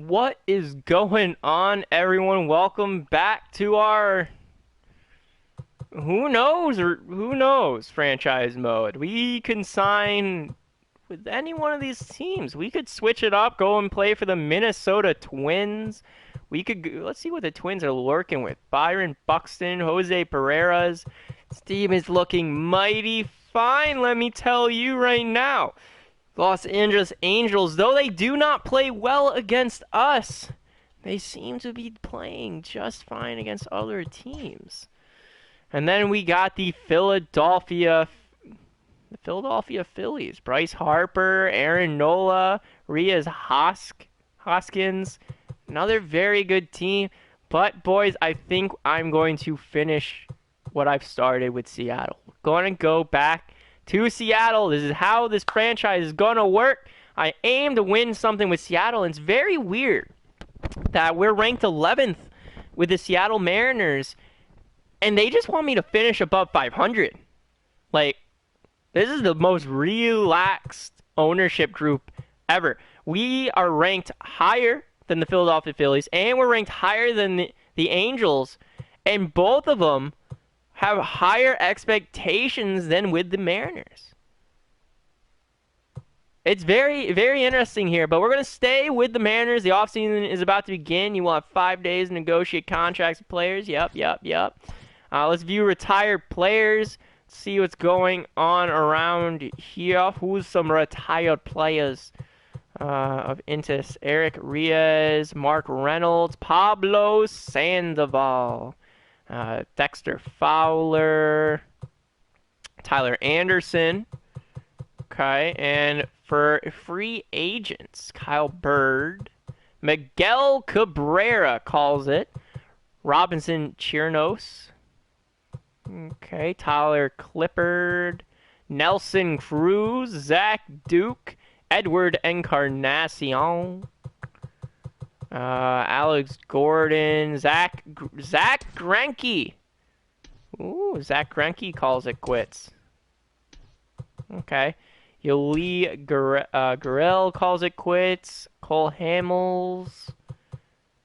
What is going on, everyone? Welcome back to our who knows franchise mode. We can sign with any one of these teams. We could switch it up, go and play for the Minnesota Twins. Let's see what the Twins are working with. Byron Buxton, Jose Pereira's. This team is looking mighty fine, let me tell you right now. Los Angeles Angels, though they do not play well against us, they seem to be playing just fine against other teams. And then we got the Philadelphia Phillies. Bryce Harper, Aaron Nola, Reyes Hoskins. Another very good team. But, boys, I think I'm going to finish what I've started with Seattle. Going to go back to Seattle. This is how this franchise is going to work. I aim to win something with Seattle, and it's very weird that we're ranked 11th with the Seattle Mariners, and they just want me to finish above 500. Like, this is the most relaxed ownership group ever. We are ranked higher than the Philadelphia Phillies, and we're ranked higher than the Angels, and both of them have higher expectations than with the Mariners. It's very, very interesting here, but we're going to stay with the Mariners. The offseason is about to begin. You will have 5 days to negotiate contracts with players. Yep. Let's view retired players. See what's going on around here. Who's some retired players of interest? Eric Reyes, Mark Reynolds, Pablo Sandoval. Dexter Fowler, Tyler Anderson. Okay, and for free agents, Kyle Bird, Miguel Cabrera calls it, Robinson Chirinos. Okay, Tyler Clippard, Nelson Cruz, Zach Duke, Edward Encarnacion. Alex Gordon, Zach Greinke. Ooh, Zach Greinke calls it quits. Okay. Yuli Gurriel calls it quits. Cole Hamels.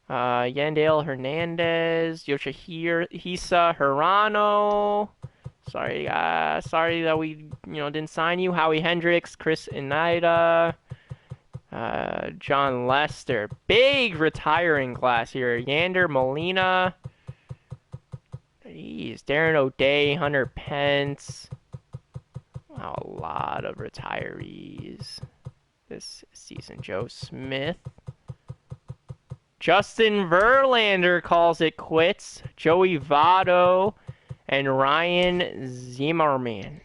Yandel Hernandez. Yoshihisa Hirano. Sorry that we didn't sign you. Howie Hendricks, Chris Inida. John Lester. Big retiring class here. Yander Molina. Jeez. Darren O'Day. Hunter Pence. Wow, a lot of retirees this season. Joe Smith. Justin Verlander calls it quits. Joey Votto. And Ryan Zimmerman.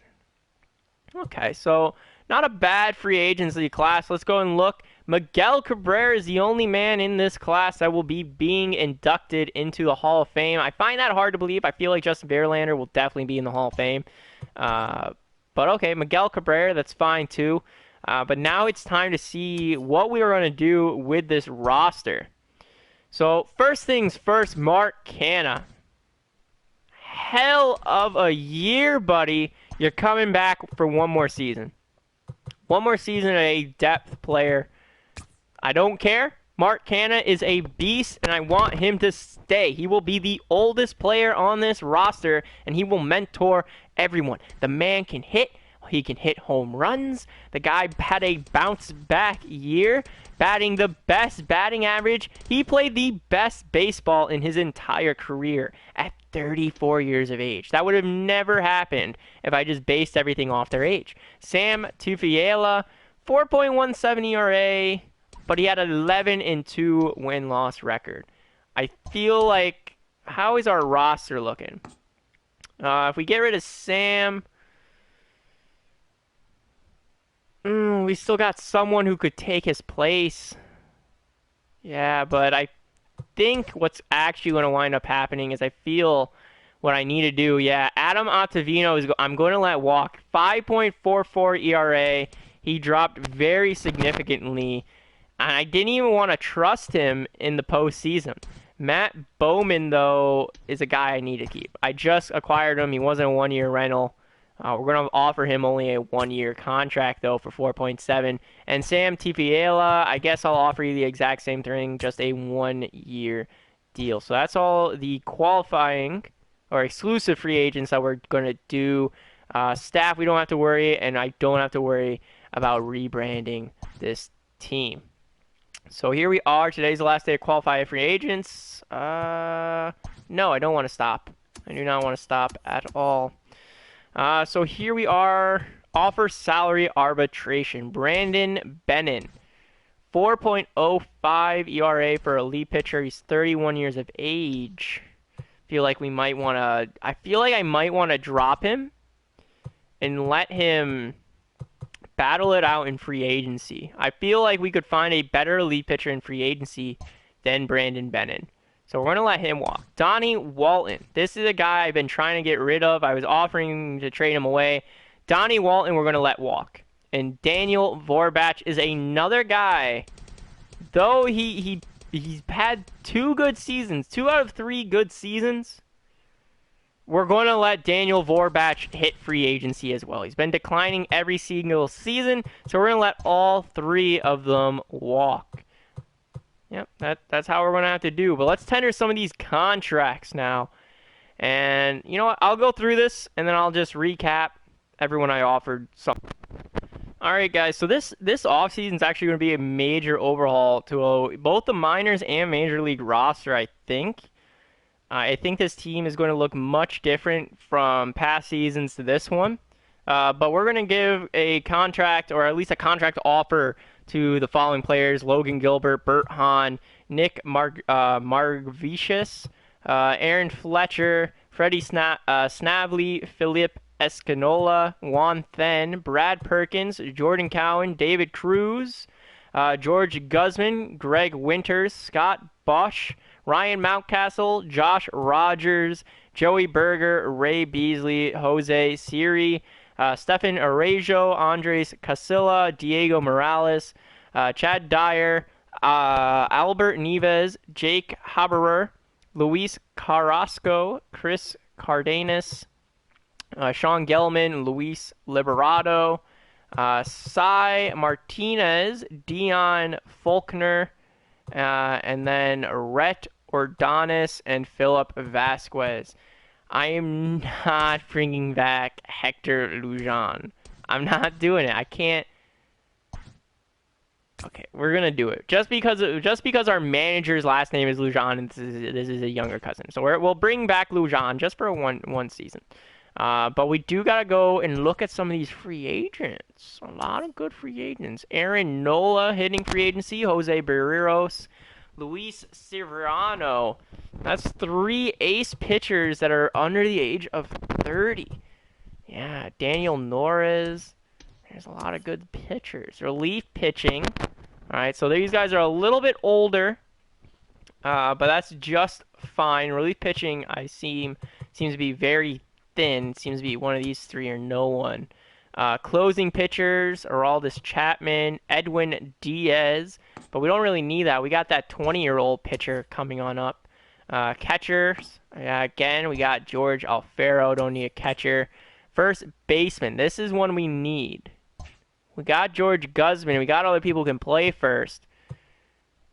Okay, so not a bad free agency class. Let's go and look. Miguel Cabrera is the only man in this class that will be being inducted into the Hall of Fame. I find that hard to believe. I feel like Justin Verlander will definitely be in the Hall of Fame. But okay, Miguel Cabrera, that's fine too. But now it's time to see what we are going to do with this roster. So first things first, Mark Canha. Hell of a year, buddy. You're coming back for one more season. One more season at a depth player. I don't care. Mark Canha is a beast, and I want him to stay. He will be the oldest player on this roster, and he will mentor everyone. The man can hit. He can hit home runs. The guy had a bounce-back year, batting the best batting average. He played the best baseball in his entire career at 34 years of age. That would have never happened if I just based everything off their age. Sam Tufiela, 4.17 ERA, but he had an 11-2 win-loss record. I feel like, how is our roster looking? If we get rid of Sam, we still got someone who could take his place. Yeah, but I think what's actually going to wind up happening is I feel what I need to do. Yeah, Adam Ottavino I'm going to let walk. 5.44 ERA. He dropped very significantly, and I didn't even want to trust him in the postseason. Matt Bowman, though, is a guy I need to keep. I just acquired him. He wasn't a one-year rental. We're going to offer him only a 1-year contract, though, for 4.7. And Sam Tipiela, I guess I'll offer you the exact same thing, just a 1-year deal. So that's all the qualifying or exclusive free agents that we're going to do. Staff, we don't have to worry, and I don't have to worry about rebranding this team. So here we are. Today's the last day to qualify free agents. No, I don't want to stop. I do not want to stop at all. So here we are. Offer salary arbitration. Brandon Bennin. 4.05 ERA for a elite pitcher. He's 31 years of age. I feel like I might want to drop him and let him battle it out in free agency. I feel like we could find a better elite pitcher in free agency than Brandon Bennin. So we're going to let him walk. Donnie Walton. This is a guy I've been trying to get rid of. I was offering to trade him away. Donnie Walton we're going to let walk. And Daniel Vorbach is another guy. Though he's had 2 good seasons, 2 out of 3 good seasons, we're going to let Daniel Vorbach hit free agency as well. He's been declining every single season, so we're going to let all 3 of them walk. Yep, that's how we're going to have to do. But let's tender some of these contracts now. And you know what? I'll go through this, and then I'll just recap everyone I offered something. All right, guys. So this offseason is actually going to be a major overhaul to both the minors and major league roster, I think. I think this team is going to look much different from past seasons to this one. But we're going to give a contract, or at least a contract offer, to the following players: Logan Gilbert, Bert Hahn, Nick Margvicius, Aaron Fletcher, Freddie Snavely, Philip Escanola, Juan Then, Brad Perkins, Jordan Cowan, David Cruz, George Guzman, Greg Winters, Scott Bosch, Ryan Mountcastle, Josh Rogers, Joey Berger, Ray Beasley, Jose Siri, Stefan Arajo, Andres Casilla, Diego Morales, Chad Dyer, Albert Neves, Jake Haberer, Luis Carrasco, Chris Cardenas, Sean Gelman, Luis Liberato, Cy Martinez, Dion Faulkner, and then Rhett Ordonis and Philip Vasquez. I am not bringing back Hector Lujan. I'm not doing it. I can't. Okay, we're gonna do it just because our manager's last name is Lujan, and this is a younger cousin. So we'll bring back Lujan just for one season. But we do gotta go and look at some of these free agents. A lot of good free agents. Aaron Nola hitting free agency. Jose Barreros. Luis Severino. That's 3 ace pitchers that are under the age of 30. Yeah, Daniel Norris. There's a lot of good pitchers. Relief pitching. All right, so these guys are a little bit older, but that's just fine. Relief pitching, seems to be very thin. It seems to be one of these 3 or no one. Closing pitchers, Aroldis Chapman, Edwin Diaz, but we don't really need that. We got that 20-year-old pitcher coming on up. Catchers, again, we got George Alfaro, don't need a catcher. First baseman, this is one we need. We got George Guzman, we got other people who can play first,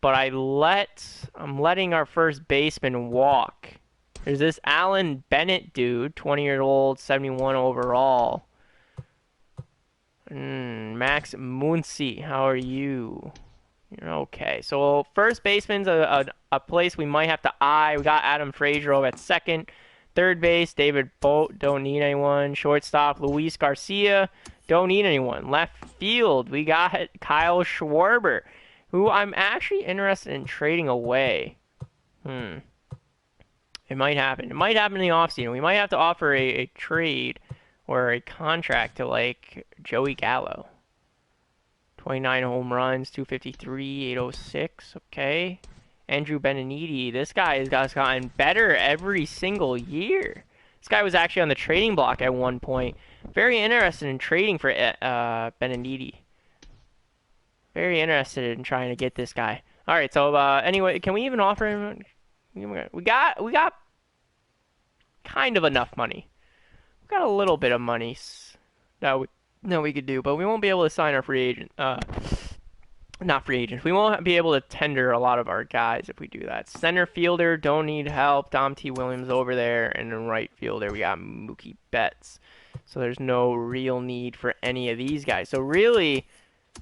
but I'm letting our first baseman walk. There's this Alan Bennett dude, 20-year-old, 71 overall. Max Muncy, how are you? You're okay. So first baseman's a place we might have to eye. We got Adam Frazier over at second. Third base, David Boat, don't need anyone. Shortstop, Luis Garcia, don't need anyone. Left field, we got Kyle Schwarber, who I'm actually interested in trading away. It might happen. It might happen in the offseason. We might have to offer a trade or a contract to, like, Joey Gallo. 29 home runs, 253, 806. Okay. Andrew Benintendi. This guy has gotten better every single year. This guy was actually on the trading block at one point. Very interested in trading for Benintendi. Very interested in trying to get this guy. All right, so anyway, can we even offer him? We got kind of enough money. got a little bit of money that we could do, but we won't be able to sign our free agent. Not free agents. We won't be able to tender a lot of our guys if we do that. Center fielder, don't need help. Dom T. Williams over there. And in right fielder, we got Mookie Betts. So there's no real need for any of these guys. So really,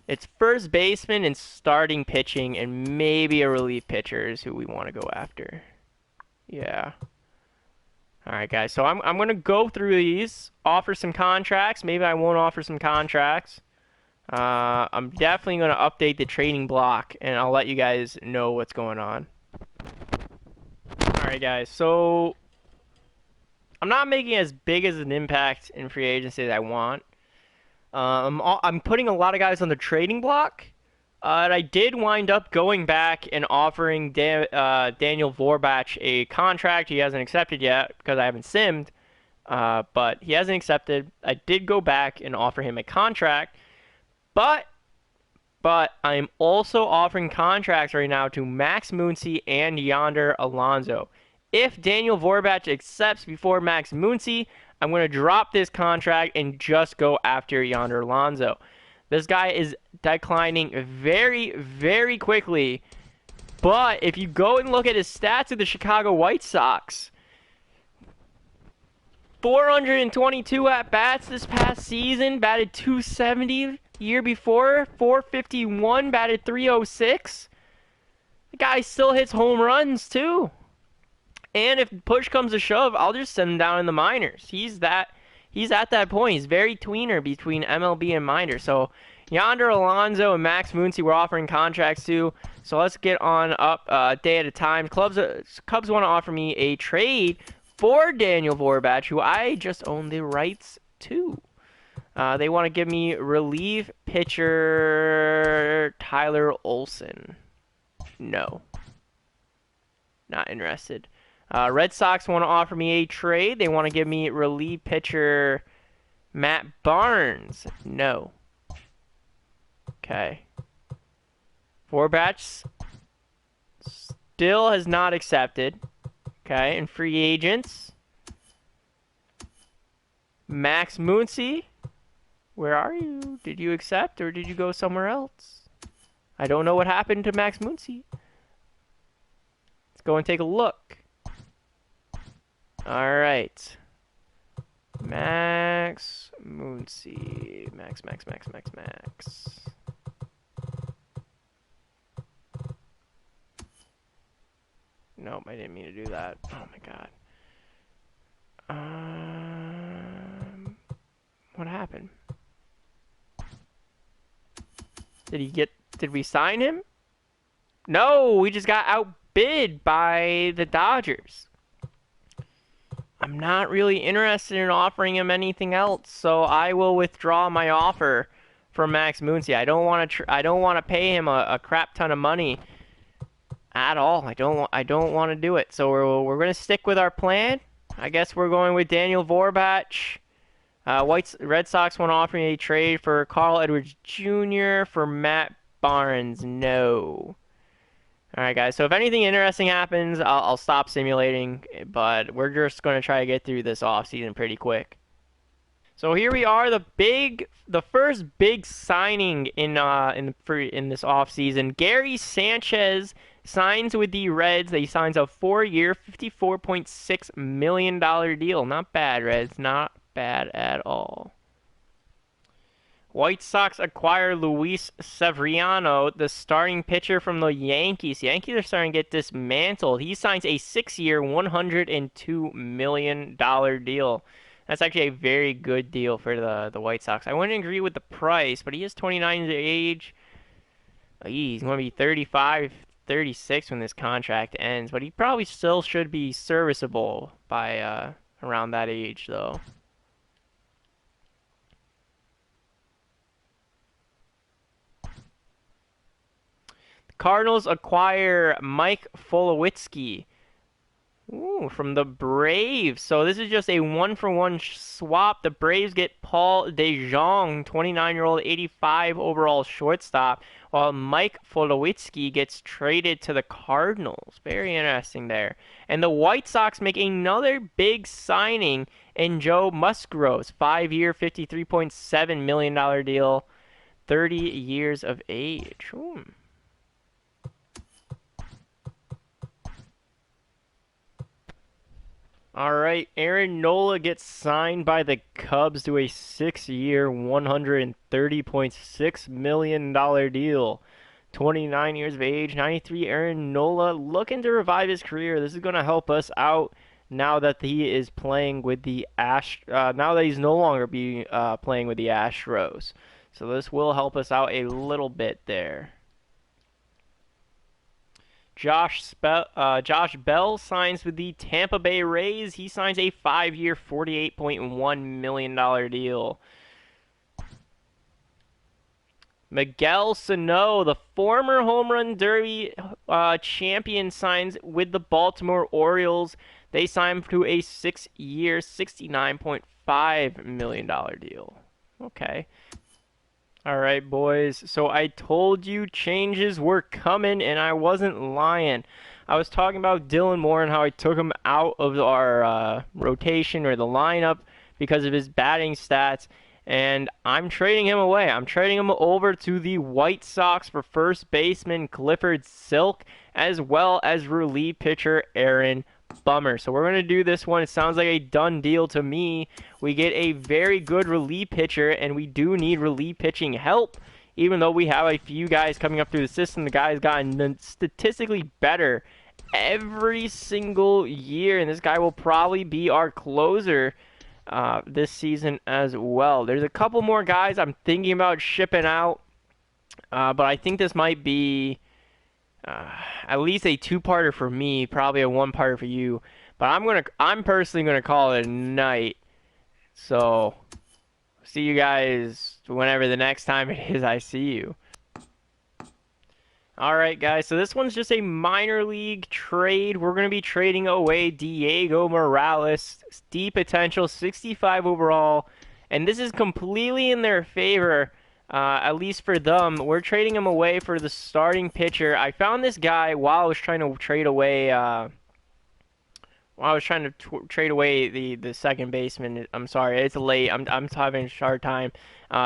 it's first baseman and starting pitching and maybe a relief pitcher is who we want to go after. Yeah. All right, guys. So I'm going to go through these, offer some contracts. Maybe I won't offer some contracts. I'm definitely going to update the trading block, and I'll let you guys know what's going on. Alright, guys, so I'm not making as big as an impact in free agency as I want. I'm putting a lot of guys on the trading block, and I did wind up going back and offering Daniel Vorbach a contract. He hasn't accepted yet because I haven't simmed, but he hasn't accepted. I did go back and offer him a contract. But I'm also offering contracts right now to Max Muncy and Yonder Alonso. If Daniel Vorbach accepts before Max Muncy, I'm going to drop this contract and just go after Yonder Alonso. This guy is declining very, very quickly. But if you go and look at his stats with the Chicago White Sox, 422 at-bats this past season, batted .270. Year before, 451, batted .306. The guy still hits home runs, too. And if push comes to shove, I'll just send him down in the minors. He's at that point. He's very tweener between MLB and minors. So Yonder Alonso and Max Muncy we're offering contracts to. So let's get on up a day at a time. Cubs want to offer me a trade for Daniel Vorbach, who I just own the rights to. They want to give me relief pitcher Tyler Olson. No. Not interested. Red Sox want to offer me a trade. They want to give me relief pitcher Matt Barnes. No. Okay. Vorbach still has not accepted. Okay, and free agents. Max Muncy. Where are you? Did you accept or did you go somewhere else? I don't know what happened to Max Muncy. Let's go and take a look. Alright. Max Muncy. Max. Nope, I didn't mean to do that. Oh my god. What happened? Did we sign him? No, we just got outbid by the Dodgers. I'm not really interested in offering him anything else, so I will withdraw my offer for Max Muncy. I don't want to pay him a crap ton of money at all. I don't want to do it. So we're going to stick with our plan. I guess we're going with Daniel Vorbach. Red Sox want to offer me a trade for Carl Edwards Jr. for Matt Barnes. No. All right, guys. So if anything interesting happens, I'll stop simulating. But we're just going to try to get through this offseason pretty quick. So here we are, the first big signing in this offseason. Gary Sanchez signs with the Reds. He signs a 4-year, $54.6 million deal. Not bad, Reds. Not bad at all. White Sox acquire Luis Severino, the starting pitcher from the Yankees. The Yankees are starting to get dismantled. He signs a 6-year, $102 million deal. That's actually a very good deal for the White Sox. I wouldn't agree with the price, but he is 29 years of age. He's going to be 35, 36 when this contract ends, but he probably still should be serviceable by around that age, though. Cardinals acquire Mike Folowitzki from the Braves. So this is just a one-for-one swap. The Braves get Paul DeJong, 29-year-old, 85 overall shortstop. while Mike Folowitzki gets traded to the Cardinals. Very interesting there. And the White Sox make another big signing in Joe Musgrove, 5-year, $53.7 million deal, 30 years of age. All right, Aaron Nola gets signed by the Cubs to a 6-year, $130.6 million deal. 29 years of age, 93. Aaron Nola looking to revive his career. This is going to help us out now that he is playing with the now that he's no longer playing with the Astros. So this will help us out a little bit there. Josh Bell signs with the Tampa Bay Rays. He signs a 5-year, $48.1 million deal. Miguel Sano, the former Home Run Derby champion, signs with the Baltimore Orioles. They sign to a 6-year, $69.5 million deal. Okay. All right, boys. So I told you changes were coming, and I wasn't lying. I was talking about Dylan Moore and how I took him out of our rotation or the lineup because of his batting stats, and I'm trading him away. I'm trading him over to the White Sox for first baseman Clifford Silk, as well as relief pitcher Aaron Bummer. So we're going to do this one. It sounds like a done deal to me. We get a very good relief pitcher, and we do need relief pitching help. Even though we have a few guys coming up through the system, the guy's gotten statistically better every single year, and this guy will probably be our closer this season as well. There's a couple more guys I'm thinking about shipping out, but I think this might be at least a two-parter for me, probably a one-parter for you. But I'm personally gonna call it a night. So see you guys whenever the next time it is I see you. Alright guys, so this one's just a minor league trade. We're going to be trading away Diego Morales, D potential, 65 overall, and this is completely in their favor, at least for them. We're trading him away for the starting pitcher. I found this guy while I was trying to trade away trade away the second baseman. I'm sorry, it's late. I'm having a hard time.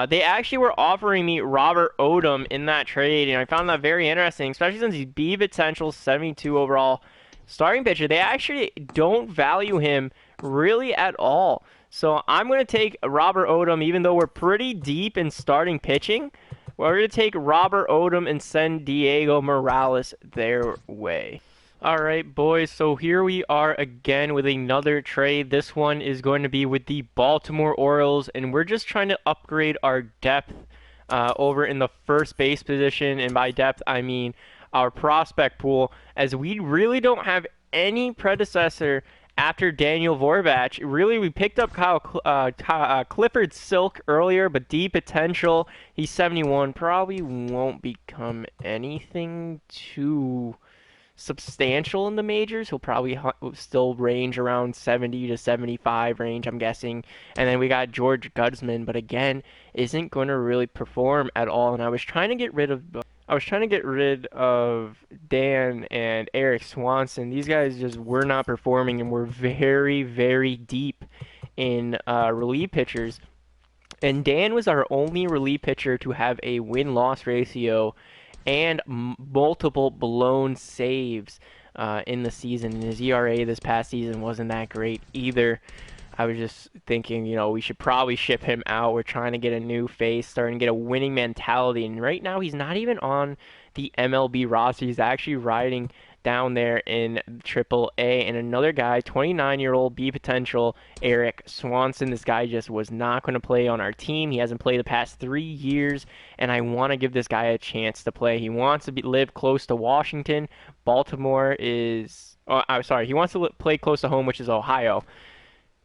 They actually were offering me Robert Odom in that trade, and I found that very interesting, especially since he's B potential, 72 overall starting pitcher. They actually don't value him really at all. So I'm going to take Robert Odom, even though we're pretty deep in starting pitching. We're going to take Robert Odom and send Diego Morales their way. Alright, boys, so here we are again with another trade. This one is going to be with the Baltimore Orioles, and we're just trying to upgrade our depth over in the first base position, and by depth I mean our prospect pool, as we really don't have any predecessor after Daniel Vorbach. Really, we picked up Clifford Silk earlier, but D potential, he's 71, probably won't become anything too substantial in the majors. He'll probably still range around 70 to 75 range, I'm guessing. And then we got George Gudsman, but again, isn't going to really perform at all. And I was trying to get rid of Dan and Eric Swanson. These guys just were not performing, and we're very, very deep in relief pitchers. And Dan was our only relief pitcher to have a win-loss ratio and multiple blown saves in the season. And his ERA this past season wasn't that great either. I was just thinking, we should probably ship him out. We're trying to get a new face, starting to get a winning mentality. And right now, he's not even on the MLB roster. He's actually riding down there in AAA. And another guy, 29-year-old B potential, Eric Swanson. This guy just was not going to play on our team. He hasn't played the past 3 years, and I want to give this guy a chance to play. He wants to live close to Washington. Baltimore is... he wants to play close to home, which is Ohio.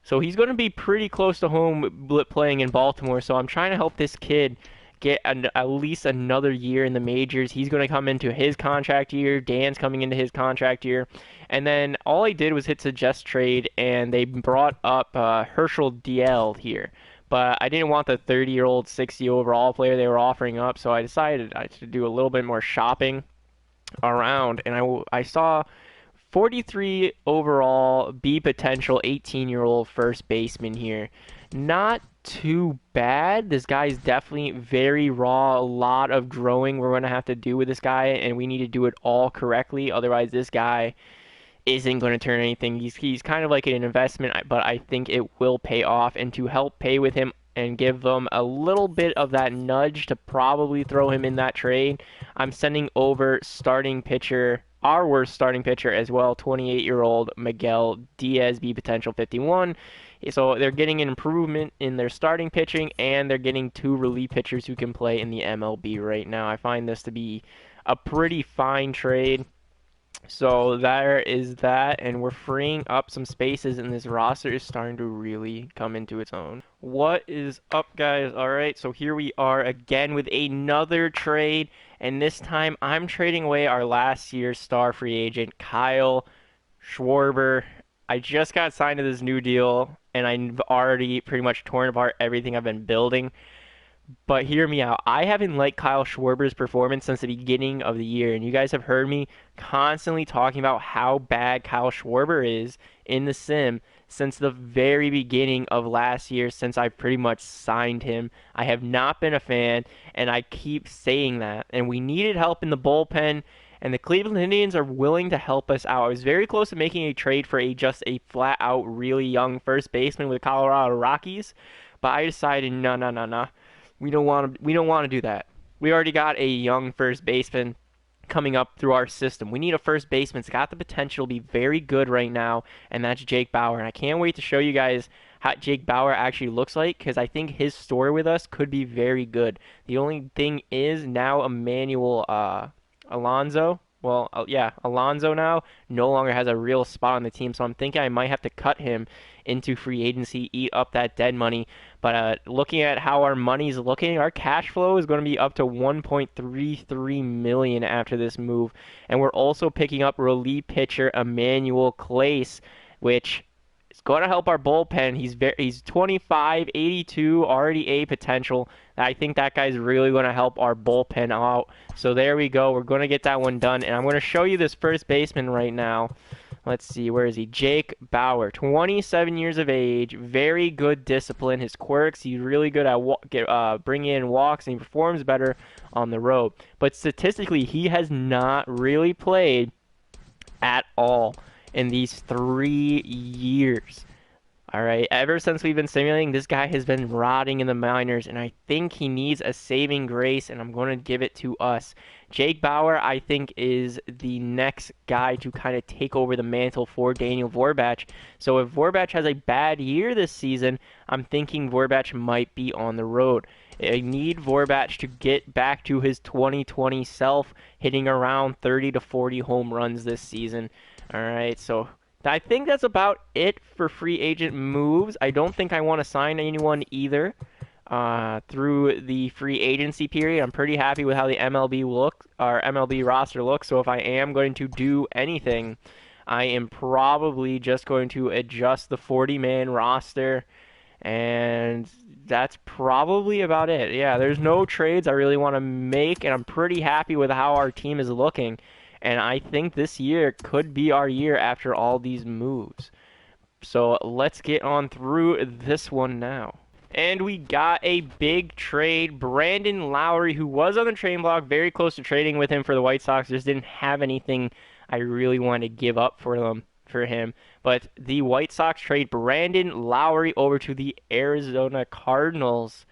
So he's going to be pretty close to home playing in Baltimore. So I'm trying to help this kid get at least another year in the majors. He's going to come into his contract year. Dan's coming into his contract year. And then all I did was hit suggest trade, and they brought up Herschel DL here. but I didn't want the 30-year-old 60 overall player they were offering up, so I decided I should do a little bit more shopping around, and I saw 43 overall B potential 18-year-old first baseman here. Not too bad. This guy's definitely very raw. A lot of growing we're going to have to do with this guy, and we need to do it all correctly. Otherwise, this guy isn't going to turn anything. He's kind of like an investment, but I think it will pay off. And to help pay with him and give them a little bit of that nudge to probably throw him in that trade, I'm sending over starting pitcher, our worst starting pitcher as well, 28-year-old Miguel Diaz, B potential 51. So they're getting an improvement in their starting pitching, and they're getting 2 relief pitchers who can play in the MLB right now. I find this to be a pretty fine trade. So there is that, and we're freeing up some spaces, and this roster is starting to really come into its own. What is up, guys? All right, so here we are again with another trade, and this time I'm trading away our last year's star free agent, Kyle Schwarber. I just got signed to this new deal, and I've already pretty much torn apart everything I've been building. But hear me out. I haven't liked Kyle Schwarber's performance since the beginning of the year, and you guys have heard me constantly talking about how bad Kyle Schwarber is in the sim since the very beginning of last year, since I pretty much signed him. I have not been a fan, and I keep saying that. And we needed help in the bullpen, and the Cleveland Indians are willing to help us out. I was very close to making a trade for just a flat-out, really young first baseman with the Colorado Rockies, but I decided no. We don't want to do that. We already got a young first baseman coming up through our system. We need a first baseman that's got the potential to be very good right now, and that's Jake Bauer. And I can't wait to show you guys how Jake Bauer actually looks like, because I think his story with us could be very good. The only thing is now Emmanuel Alonso. Well, yeah, Alonso now no longer has a real spot on the team, so I'm thinking I might have to cut him into free agency, eat up that dead money. But looking at how our money's looking, our cash flow is going to be up to 1.33 million after this move, and we're also picking up relief pitcher Emmanuel Clase, which is going to help our bullpen. He's 25, 82, already A potential. I think that guy's really going to help our bullpen out. So there we go. We're going to get that one done, and I'm going to show you this first baseman right now. Let's see, where is he? Jake Bauer, 27 years of age, very good discipline. His quirks, he's really good at bringing in walks, and he performs better on the road. But statistically, he has not really played at all in these 3 years. All right, ever since we've been simulating, this guy has been rotting in the minors, and I think he needs a saving grace, and I'm going to give it to us. Jake Bauer, I think, is the next guy to kind of take over the mantle for Daniel Vorbach. So if Vorbach has a bad year this season, I'm thinking Vorbach might be on the road. I need Vorbach to get back to his 2020 self, hitting around 30 to 40 home runs this season. All right, so I think that's about it for free agent moves. I don't think I want to sign anyone either through the free agency period. I'm pretty happy with how the MLB roster looks. So if I am going to do anything, I am probably just going to adjust the 40-man roster, and that's probably about it. Yeah, there's no trades I really want to make, and I'm pretty happy with how our team is looking. And I think this year could be our year after all these moves. So let's get on through this one now. And we got a big trade. Brandon Lowry, who was on the trading block, very close to trading with him for the White Sox. Just didn't have anything I really wanted to give up for him. But the White Sox trade Brandon Lowry over to the Arizona Cardinals.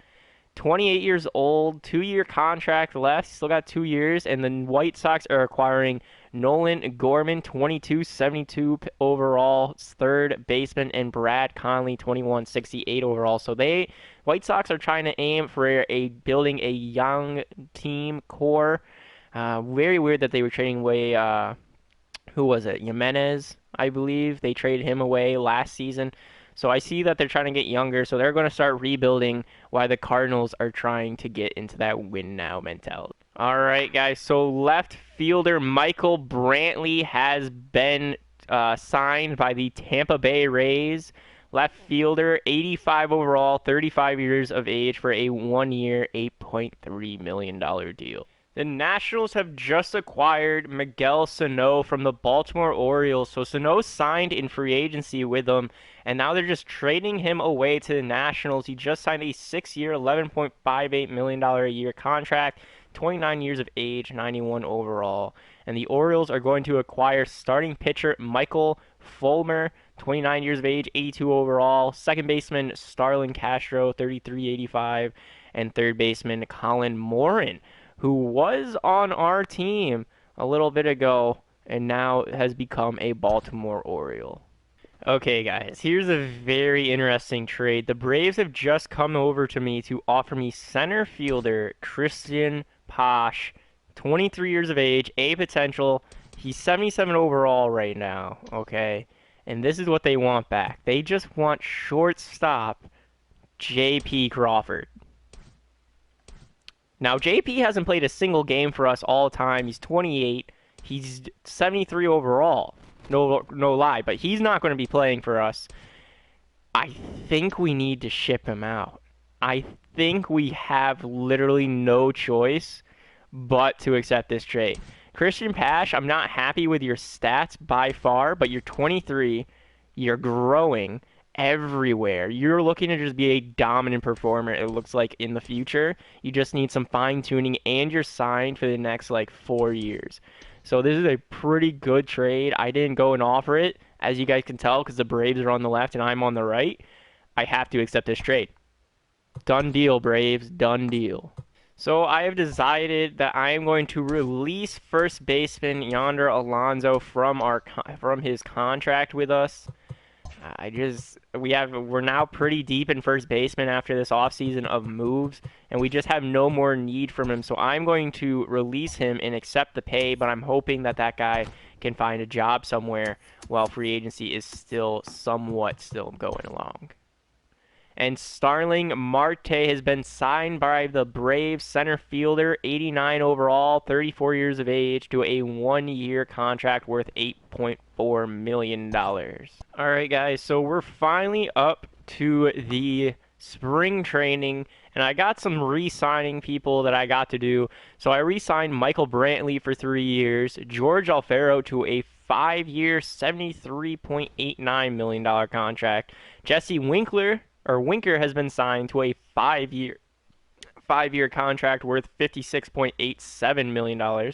28 years old, 2-year contract left. Still got 2 years. And the White Sox are acquiring Nolan Gorman, 22, 72 overall, third baseman, and Brad Conley, 21, 68 overall. So White Sox are trying to aim for building a young team core. Very weird that they were trading away, who was it? Jimenez, I believe. They traded him away last season. So I see that they're trying to get younger, so they're going to start rebuilding while the Cardinals are trying to get into that win-now mentality. All right, guys, so left fielder Michael Brantley has been signed by the Tampa Bay Rays. Left fielder, 85 overall, 35 years of age for a 1-year, $8.3 million deal. The Nationals have just acquired Miguel Sano from the Baltimore Orioles. So Sano signed in free agency with them, and now they're just trading him away to the Nationals. He just signed a 6-year, $11.58 million a year contract, 29 years of age, 91 overall. And the Orioles are going to acquire starting pitcher Michael Fulmer, 29 years of age, 82 overall. Second baseman Starlin Castro, 33.85, and third baseman Colin Moran, who was on our team a little bit ago and now has become a Baltimore Oriole. Okay, guys, here's a very interesting trade. The Braves have just come over to me to offer me center fielder Christian Pash, 23 years of age, A potential. He's 77 overall right now, okay? And this is what they want back. They just want shortstop J.P. Crawford. Now, JP hasn't played a single game for us all time. He's 28. He's 73 overall. No lie, but he's not going to be playing for us. I think we need to ship him out. I think we have literally no choice but to accept this trade. Christian Pash, I'm not happy with your stats by far, but you're 23. You're growing everywhere. You're looking to just be a dominant performer, it looks like, in the future. You just need some fine-tuning, and you're signed for the next, 4 years. So this is a pretty good trade. I didn't go and offer it, as you guys can tell, because the Braves are on the left and I'm on the right. I have to accept this trade. Done deal, Braves. Done deal. So I have decided that I am going to release first baseman Yonder Alonso from his contract with us. We're now pretty deep in first baseman after this offseason of moves, and we just have no more need from him. So I'm going to release him and accept the pay, but I'm hoping that guy can find a job somewhere while free agency is still going along. And Starling Marte has been signed by the Braves center fielder, 89 overall, 34 years of age, to a 1-year contract worth $8.4 million. All right, guys, so we're finally up to the spring training, and I got some re-signing people that I got to do. So I re-signed Michael Brantley for 3 years, George Alfaro to a 5-year, $73.89 million contract, Jesse Winker has been signed to a 5-year contract worth $56.87 million.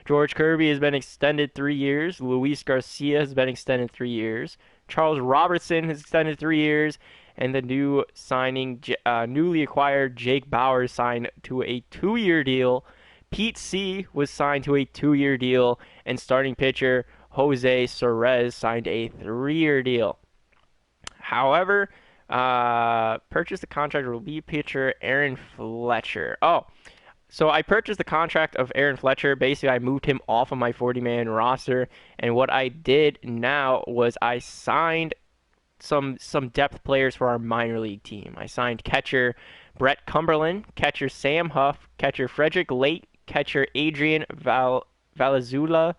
George Kirby has been extended 3 years. Luis Garcia has been extended 3 years. Charles Robertson has extended 3 years. And the newly acquired Jake Bauer signed to a 2-year deal. Pete C. was signed to a 2-year deal. And starting pitcher Jose Suarez signed a 3-year deal. However, purchased the contract of relief pitcher Aaron Fletcher. So I purchased the contract of Aaron Fletcher. Basically, I moved him off of my 40-man roster, and what I did now was I signed some depth players for our minor league team. I signed catcher Brett Cumberland, catcher Sam Huff, catcher Frederick Late, catcher Adrian Valazula,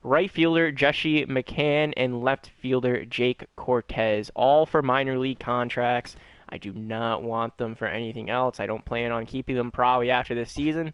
right fielder Jesse McCann, and left fielder Jake Cortez, all for minor league contracts. I do not want them for anything else. I don't plan on keeping them probably after this season.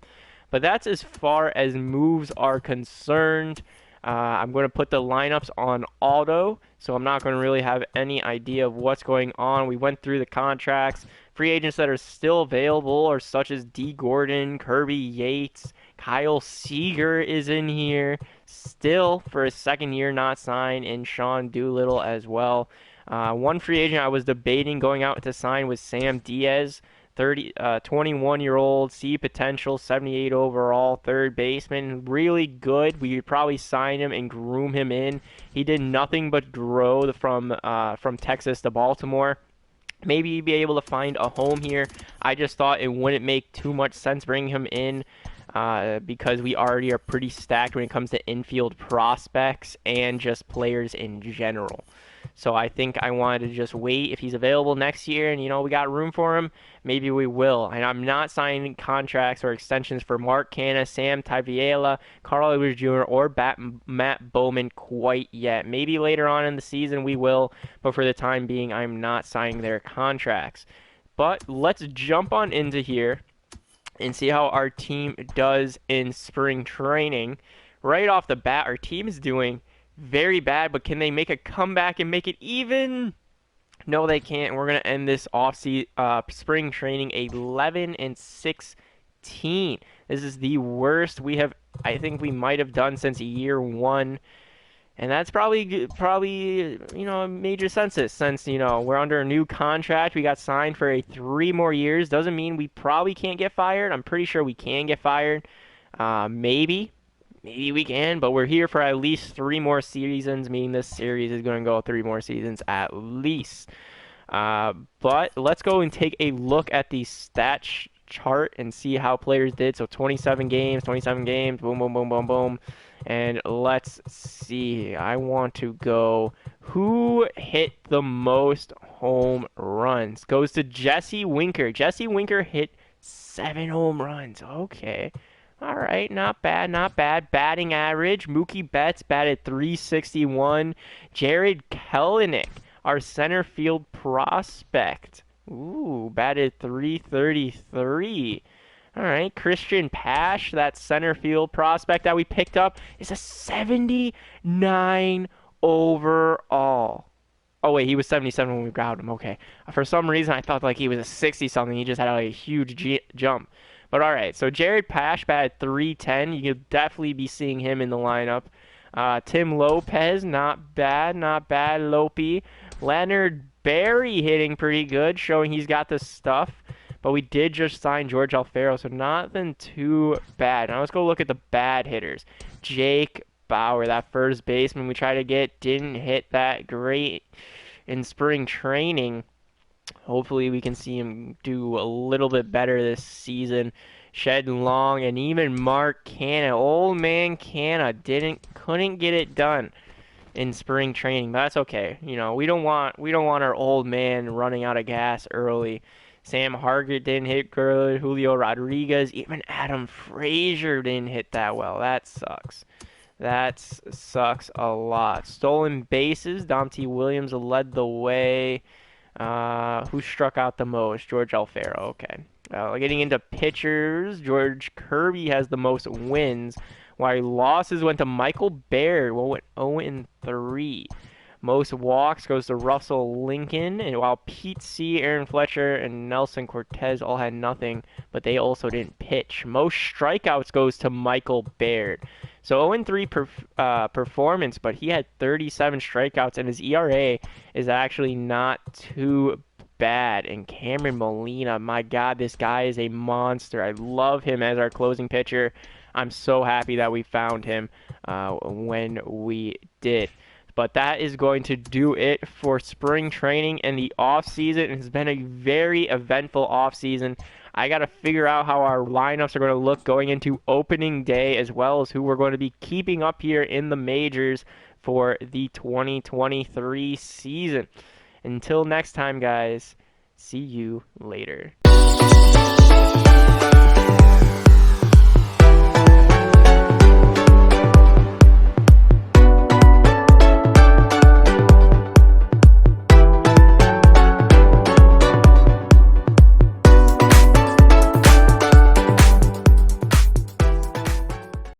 But that's as far as moves are concerned. I'm going to put the lineups on auto, so I'm not going to really have any idea of what's going on. We went through the contracts. Free agents that are still available are such as D. Gordon, Kirby Yates, Kyle Seager is in here still for a 2nd year not signed, and Sean Doolittle as well. One free agent I was debating going out to sign was Sam Diaz, 21-year-old, C potential, 78 overall, third baseman, really good. We would probably sign him and groom him in. He did nothing but grow from Texas to Baltimore. Maybe he'd be able to find a home here. I just thought it wouldn't make too much sense bringing him in because we already are pretty stacked when it comes to infield prospects and just players in general. So I think I wanted to just wait. If he's available next year and, we got room for him, maybe we will. And I'm not signing contracts or extensions for Mark Canha, Sam Taviela, Carl Edwards Jr., or Matt Bowman quite yet. Maybe later on in the season we will, but for the time being, I'm not signing their contracts. But let's jump on into here and see how our team does in spring training. Right off the bat, our team is doing very bad, but can they make a comeback and make it even? No, they can't. We're gonna end this spring training 11-16. This is the worst I think we might have done since year one, and that's probably a major census since we're under a new contract. We got signed for 3 more years. Doesn't mean we probably can't get fired. I'm pretty sure we can get fired. Maybe we can, but we're here for at least 3 more seasons, meaning this series is going to go 3 more seasons at least. But let's go and take a look at the stat chart and see how players did. So 27 games, boom, boom, boom, boom, boom. And let's see. I want to go. Who hit the most home runs? Goes to Jesse Winker. Jesse Winker hit 7 home runs. Okay. All right, not bad, not bad. Batting average, Mookie Betts batted .361. Jared Kelenic, our center field prospect, batted .333. All right, Christian Pash, that center field prospect that we picked up, is a 79 overall. Oh, wait, he was 77 when we grabbed him. Okay. For some reason, I thought like he was a 60-something. He just had a huge jump. But all right, so Jared Pash batted .310. You could definitely be seeing him in the lineup. Tim Lopez, not bad, Lopey. Leonard Berry hitting pretty good, showing he's got the stuff. But we did just sign George Alfaro, so nothing too bad. Now let's go look at the bad hitters. Jake Bauer, that first baseman we tried to get, didn't hit that great in spring training. Hopefully we can see him do a little bit better this season. Shed Long and even Mark Canha, old man Canha, couldn't get it done in spring training. But that's okay. We don't want our old man running out of gas early. Sam Hargett didn't hit good. Julio Rodriguez, even Adam Frazier didn't hit that well. That sucks. That sucks a lot. Stolen bases, Dom T. Williams led the way. Who struck out the most? George Alfaro. Okay. Getting into pitchers, George Kirby has the most wins, while losses went to Michael Baird, went 0-3. Most walks goes to Russell Lincoln, and while Pete C., Aaron Fletcher, and Nelson Cortez all had nothing, but they also didn't pitch. Most strikeouts goes to Michael Baird. So 0-3 performance, but he had 37 strikeouts, and his ERA is actually not too bad. And Cameron Molina, my God, this guy is a monster. I love him as our closing pitcher. I'm so happy that we found him when we did. But that is going to do it for spring training and the off-season. It has been a very eventful off-season. I got to figure out how our lineups are going to look going into opening day, as well as who we're going to be keeping up here in the majors for the 2023 season. Until next time, guys, see you later.